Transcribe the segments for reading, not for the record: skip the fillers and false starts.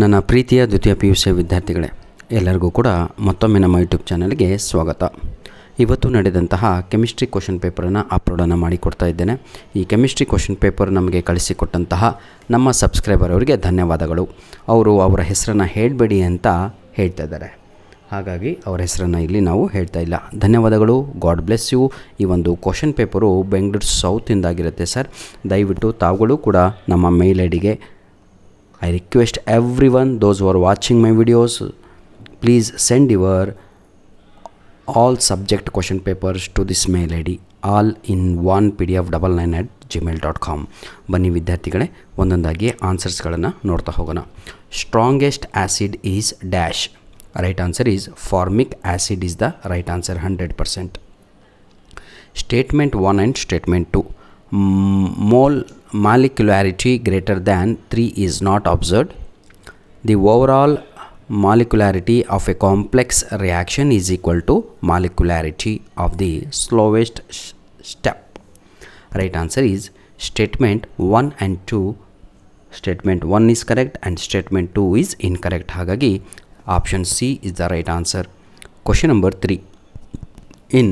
ನನ್ನ ಪ್ರೀತಿಯ ದ್ವಿತೀಯ PUC ವಿದ್ಯಾರ್ಥಿಗಳೇ, ಎಲ್ಲರಿಗೂ ಕೂಡ ಮತ್ತೊಮ್ಮೆ ನಮ್ಮ ಯೂಟ್ಯೂಬ್ ಚಾನಲ್ಗೆ ಸ್ವಾಗತ. ಇವತ್ತು ನಡೆದಂತಹ ಕೆಮಿಸ್ಟ್ರಿ ಕ್ವಶನ್ ಪೇಪರನ್ನು ಅಪ್ಲೋಡನ್ನು ಮಾಡಿಕೊಡ್ತಾ ಇದ್ದೇನೆ. ಈ ಕೆಮಿಸ್ಟ್ರಿ ಕ್ವಶನ್ ಪೇಪರ್ ನಮಗೆ ಕಳಿಸಿಕೊಟ್ಟಂತಹ ನಮ್ಮ ಸಬ್ಸ್ಕ್ರೈಬರ್ ಅವರಿಗೆ ಧನ್ಯವಾದಗಳು. ಅವರು ಅವರ ಹೆಸರನ್ನು ಹೇಳಬೇಡಿ ಅಂತ ಹೇಳ್ತಾ ಇದ್ದಾರೆ, ಹಾಗಾಗಿ ಅವರ ಹೆಸರನ್ನು ಇಲ್ಲಿ ನಾವು ಹೇಳ್ತಾ ಇಲ್ಲ. ಧನ್ಯವಾದಗಳು, ಗಾಡ್ ಬ್ಲೆಸ್ ಯು. ಈ ಒಂದು ಕ್ವಶನ್ ಪೇಪರು ಬೆಂಗಳೂರು ಸೌತಿಂದಾಗಿರುತ್ತೆ ಸರ್. ದಯವಿಟ್ಟು ತಾವುಗಳು ಕೂಡ ನಮ್ಮ ಮೇಲ್ ಐಡಿಗೆ I request everyone, those who are watching my videos, please send your all subject question papers to this mail ID, all in one PDF 99@gmail.com. ಬನ್ನಿ ವಿದ್ಯಾರ್ಥಿಗಳೇ, ಒಂದೊಂದಾಗಿ ಆನ್ಸರ್ಸ್ಗಳನ್ನು ನೋಡ್ತಾ ಹೋಗೋಣ. Strongest acid is dash. Right answer is formic acid is the right answer 100%. Statement 1 and Statement 2. Molecularity greater than 3 is not observed. The overall molecularity of a complex reaction is equal to molecularity of the slowest step. Right answer is Statement 1 and 2. Statement 1 is correct and Statement 2 is incorrect. Hagagi option C is the right answer. Question number 3. In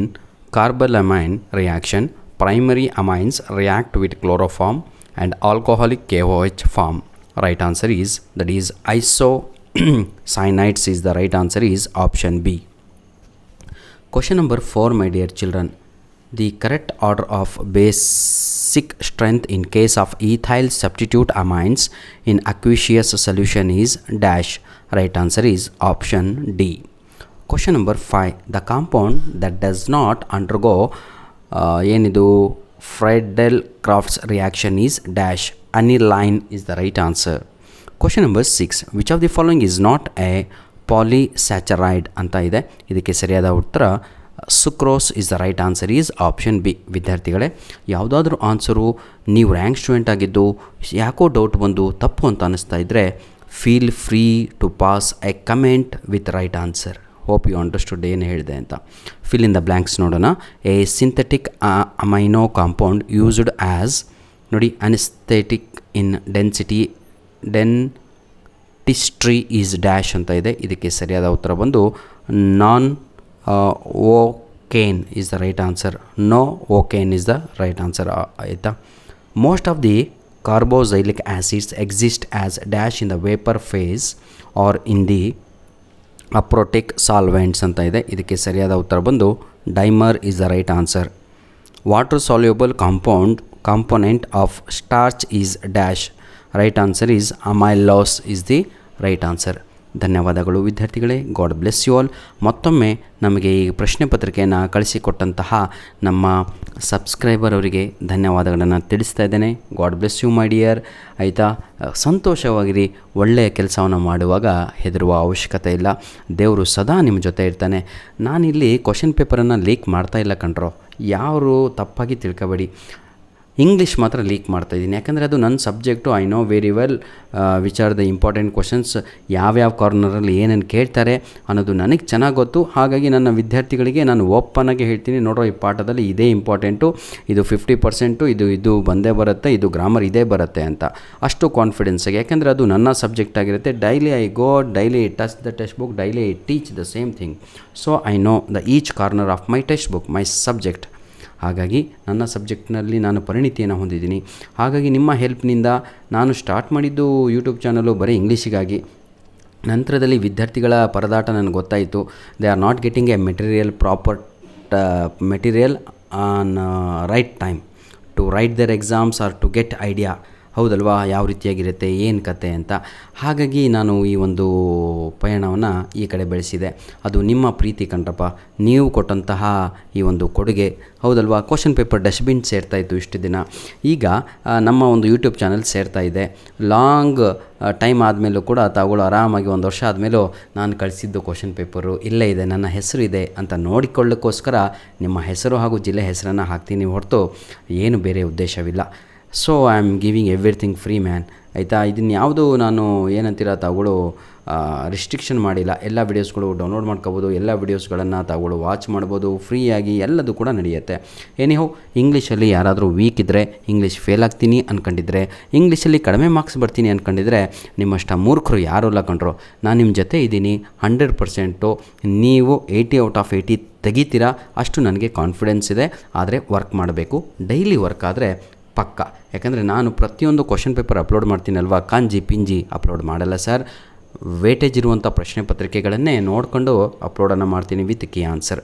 carbalamine reaction, primary amines react with chloroform and alcoholic KOH form. Right answer is, that is isocyanides is the right answer is option B. Question number 4, my dear children. The correct order of basic strength in case of ethyl substitute amines in aqueous solution is dash. Right answer is option D. Question number 5. The compound that does not undergo ಏನಿದು Friedel Crafts reaction is dash. Aniline is the right answer. Question number 6. Which of the following is not a polysaccharide ಅಂತ ಇದೆ. ಇದಕ್ಕೆ ಸರಿಯಾದ ಉತ್ತರ sucrose is the right answer is option B. ವಿದ್ಯಾರ್ಥಿಗಳೇ, ಯಾವುದಾದ್ರೂ answer ನೀವು rank student ಆಗಿದ್ದು ಯಾಕೋ ಡೌಟ್ ಬಂದು ತಪ್ಪು ಅಂತ ಅನ್ನಿಸ್ತಾ ಇದ್ದರೆ, feel free to pass a comment with right answer. Hope you understood ಏನು ಹೇಳಿದೆ ಅಂತ. ಫಿಲ್ ಇನ್ ದ ಬ್ಲ್ಯಾಂಕ್ಸ್ ನೋಡೋಣ. A synthetic amino compound used as, ನೋಡಿ, anaesthetic in dentistry is dash ಅಂತ ಇದೆ. ಇದಕ್ಕೆ ಸರಿಯಾದ ಉತ್ತರ ಬಂದು novocaine is the right answer. Novocaine is the right answer. ಆಯಿತಾ. Most of the carboxylic acids exist as dash in the vapour phase or in the ಅಪ್ರೋಟಿಕ್ solvents ಅಂತ ಇದೆ. ಇದಕ್ಕೆ ಸರಿಯಾದ ಉತ್ತರ ಬಂದು dimer is the right answer. Water soluble component of starch is dash. Right answer is amylose is the right answer. ಧನ್ಯವಾದಗಳು ವಿದ್ಯಾರ್ಥಿಗಳೇ, god bless you all. ಮತ್ತೊಮ್ಮೆ ನಮಗೆ ಈ ಪ್ರಶ್ನೆ ಪತ್ರಿಕೆಯನ್ನು ಕಳಿಸಿಕೊಟ್ಟಂತಹ ನಮ್ಮ ಸಬ್ಸ್ಕ್ರೈಬರ್ ಅವರಿಗೆ ಧನ್ಯವಾದಗಳನ್ನು ತಿಳಿಸ್ತಾ ಇದ್ದೇನೆ. God bless you my dear. ಆಯಿತಾ, ಸಂತೋಷವಾಗಿರಿ. ಒಳ್ಳೆಯ ಕೆಲಸವನ್ನು ಮಾಡುವಾಗ ಹೆದರುವ ಅವಶ್ಯಕತೆ ಇಲ್ಲ. ದೇವರು ಸದಾ ನಿಮ್ಮ ಜೊತೆ ಇರ್ತಾನೆ. ನಾನಿಲ್ಲಿ ಕ್ವಶನ್ ಪೇಪರನ್ನು ಲೀಕ್ ಮಾಡ್ತಾ ಇಲ್ಲ ಕಣ್ರೋ, ಯಾರು ತಪ್ಪಾಗಿ ತಿಳ್ಕೊಬೇಡಿ. ಇಂಗ್ಲೀಷ್ ಮಾತ್ರ ಲೀಕ್ ಮಾಡ್ತಾಯಿದ್ದೀನಿ, ಯಾಕಂದರೆ ಅದು ನನ್ನ subject. I know very well which are the important questions, ಯಾವ್ಯಾವ ಕಾರ್ನರಲ್ಲಿ ಏನೇನು ಕೇಳ್ತಾರೆ ಅನ್ನೋದು ನನಗೆ ಚೆನ್ನಾಗಿ ಗೊತ್ತು. ಹಾಗಾಗಿ ನನ್ನ ವಿದ್ಯಾರ್ಥಿಗಳಿಗೆ ನಾನು ಓಪನ್ನಾಗಿ ಹೇಳ್ತೀನಿ, ನೋಡೋ ಈ ಪಾಠದಲ್ಲಿ ಇದೇ ಇಂಪಾರ್ಟೆಂಟು, ಇದು 50%, ಇದು ಬಂದೇ ಬರುತ್ತೆ, ಇದು ಗ್ರಾಮರ್ ಇದೇ ಬರುತ್ತೆ ಅಂತ ಅಷ್ಟು ಕಾನ್ಫಿಡೆನ್ಸಾಗಿ, ಯಾಕೆಂದರೆ ಅದು ನನ್ನ ಸಬ್ಜೆಕ್ಟ್ ಆಗಿರುತ್ತೆ. Daily I go, daily touch the text book, daily I teach the same thing. So I know the each corner of my text book, my subject. ಹಾಗಾಗಿ ನನ್ನ ಸಬ್ಜೆಕ್ಟ್ನಲ್ಲಿ ನಾನು ಪರಿಣಿತಿಯನ್ನು ಹೊಂದಿದ್ದೀನಿ. ಹಾಗಾಗಿ ನಿಮ್ಮ ಹೆಲ್ಪ್ನಿಂದ ನಾನು ಸ್ಟಾರ್ಟ್ ಮಾಡಿದ್ದು ಯೂಟ್ಯೂಬ್ ಚಾನಲು ಬರೀ ಇಂಗ್ಲೀಷಿಗಾಗಿ. ನಂತರದಲ್ಲಿ ವಿದ್ಯಾರ್ಥಿಗಳ ಪರದಾಟ ನನಗೆ ಗೊತ್ತಾಯಿತು. They are not getting a material on right time to write their exams or to get idea. ಹೌದಲ್ವಾ, ಯಾವ ರೀತಿಯಾಗಿರುತ್ತೆ, ಏನು ಕತೆ ಅಂತ. ಹಾಗಾಗಿ ನಾನು ಈ ಒಂದು ಪಯಣವನ್ನು ಈ ಕಡೆ ಬೆಳೆಸಿದೆ. ಅದು ನಿಮ್ಮ ಪ್ರೀತಿ ಕಣ್ರಪ್ಪ, ನೀವು ಕೊಟ್ಟಂತಹ ಈ ಒಂದು ಕೊಡುಗೆ. ಹೌದಲ್ವಾ, ಕ್ವಶನ್ ಪೇಪರ್ ಡಸ್ಟ್ಬಿನ್ ಸೇರ್ತಾಯಿತ್ತು ಇಷ್ಟು ದಿನ, ಈಗ ನಮ್ಮ ಒಂದು ಯೂಟ್ಯೂಬ್ ಚಾನಲ್ ಸೇರ್ತಾ ಇದೆ. ಲಾಂಗ್ ಟೈಮ್ ಆದಮೇಲೂ ಕೂಡ ತಾವುಗಳು ಆರಾಮಾಗಿ 1 ವರ್ಷ ಆದಮೇಲೂ ನಾನು ಕಳಿಸಿದ್ದು ಕ್ವಶನ್ ಪೇಪರು ಇಲ್ಲೇ ಇದೆ, ನನ್ನ ಹೆಸರು ಇದೆ ಅಂತ ನೋಡಿಕೊಳ್ಳೋಕ್ಕೋಸ್ಕರ ನಿಮ್ಮ ಹೆಸರು ಹಾಗೂ ಜಿಲ್ಲೆ ಹೆಸರನ್ನು ಹಾಕ್ತೀನಿ ಹೊರತು ಏನು ಬೇರೆ ಉದ್ದೇಶವಿಲ್ಲ. So I am giving everything free man. ಆಯಿತಾ. ಇದನ್ನು ಯಾವುದು ನಾನು ಏನಂತೀರ ತಾವುಗಳು ರಿಸ್ಟ್ರಿಕ್ಷನ್ ಮಾಡಿಲ್ಲ. ಎಲ್ಲ ವೀಡಿಯೋಸ್ಗಳು ಡೌನ್ಲೋಡ್ ಮಾಡ್ಕೋಬೋದು, ಎಲ್ಲ ವೀಡಿಯೋಸ್ಗಳನ್ನು ತಾವುಗಳು ವಾಚ್ ಮಾಡ್ಬೋದು ಫ್ರೀಯಾಗಿ, ಎಲ್ಲದು ಕೂಡ ನಡೆಯುತ್ತೆ. ಏನಿಹೋ ಇಂಗ್ಲೀಷಲ್ಲಿ ಯಾರಾದರೂ ವೀಕ್ ಇದ್ದರೆ, ಇಂಗ್ಲೀಷ್ ಫೇಲ್ ಆಗ್ತೀನಿ ಅಂದ್ಕೊಂಡಿದ್ರೆ, ಇಂಗ್ಲೀಷಲ್ಲಿ ಕಡಿಮೆ ಮಾರ್ಕ್ಸ್ ಬರ್ತೀನಿ ಅಂದ್ಕೊಂಡಿದ್ರೆ ನಿಮ್ಮಷ್ಟು ಮೂರ್ಖರು ಯಾರೂ ಇಲ್ಲ ಕಂಡ್ರು. ನಾನು ನಿಮ್ಮ ಜೊತೆ ಇದ್ದೀನಿ 100%. ನೀವು 80 ಔಟ್ ಆಫ್ 80 ತೆಗಿತೀರಾ, ಅಷ್ಟು ನನಗೆ ಕಾನ್ಫಿಡೆನ್ಸ್ ಇದೆ. ಆದರೆ ವರ್ಕ್ ಮಾಡಬೇಕು, ಡೈಲಿ ವರ್ಕ್ ಆದರೆ ಪಕ್ಕ. ಯಾಕಂದರೆ ನಾನು ಪ್ರತಿಯೊಂದು ಕ್ವಶನ್ ಪೇಪರ್ ಅಪ್ಲೋಡ್ ಮಾಡ್ತೀನಲ್ವ, ಕಾಂಜಿ ಪಿಂಜಿ ಅಪ್ಲೋಡ್ ಮಾಡಲ್ಲ ಸರ್. ವೇಟೇಜ್ ಇರುವಂಥ ಪ್ರಶ್ನೆ ಪತ್ರಿಕೆಗಳನ್ನೇ ನೋಡಿಕೊಂಡು ಅಪ್ಲೋಡನ್ನು ಮಾಡ್ತೀನಿ ವಿತ್ ಕೀ ಆನ್ಸರ್.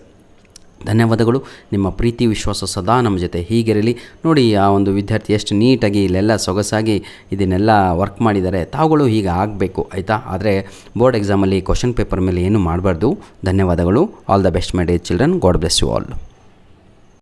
ಧನ್ಯವಾದಗಳು. ನಿಮ್ಮ ಪ್ರೀತಿ ವಿಶ್ವಾಸ ಸದಾ ನಮ್ಮ ಜೊತೆ ಹೀಗಿರಲಿ. ನೋಡಿ, ಆ ಒಂದು ವಿದ್ಯಾರ್ಥಿ ಎಷ್ಟು ನೀಟಾಗಿ ಇಲ್ಲೆಲ್ಲ ಸೊಗಸಾಗಿ ಇದನ್ನೆಲ್ಲ ವರ್ಕ್ ಮಾಡಿದ್ದಾರೆ. ತಾವುಗಳು ಹೀಗೆ ಆಗಬೇಕು ಆಯಿತಾ. ಆದರೆ ಬೋರ್ಡ್ ಎಕ್ಸಾಮಲ್ಲಿ ಕ್ವಶನ್ ಪೇಪರ್ ಮೇಲೆ ಏನು ಮಾಡಬಾರ್ದು. ಧನ್ಯವಾದಗಳು. All the best my dear children. God bless you all.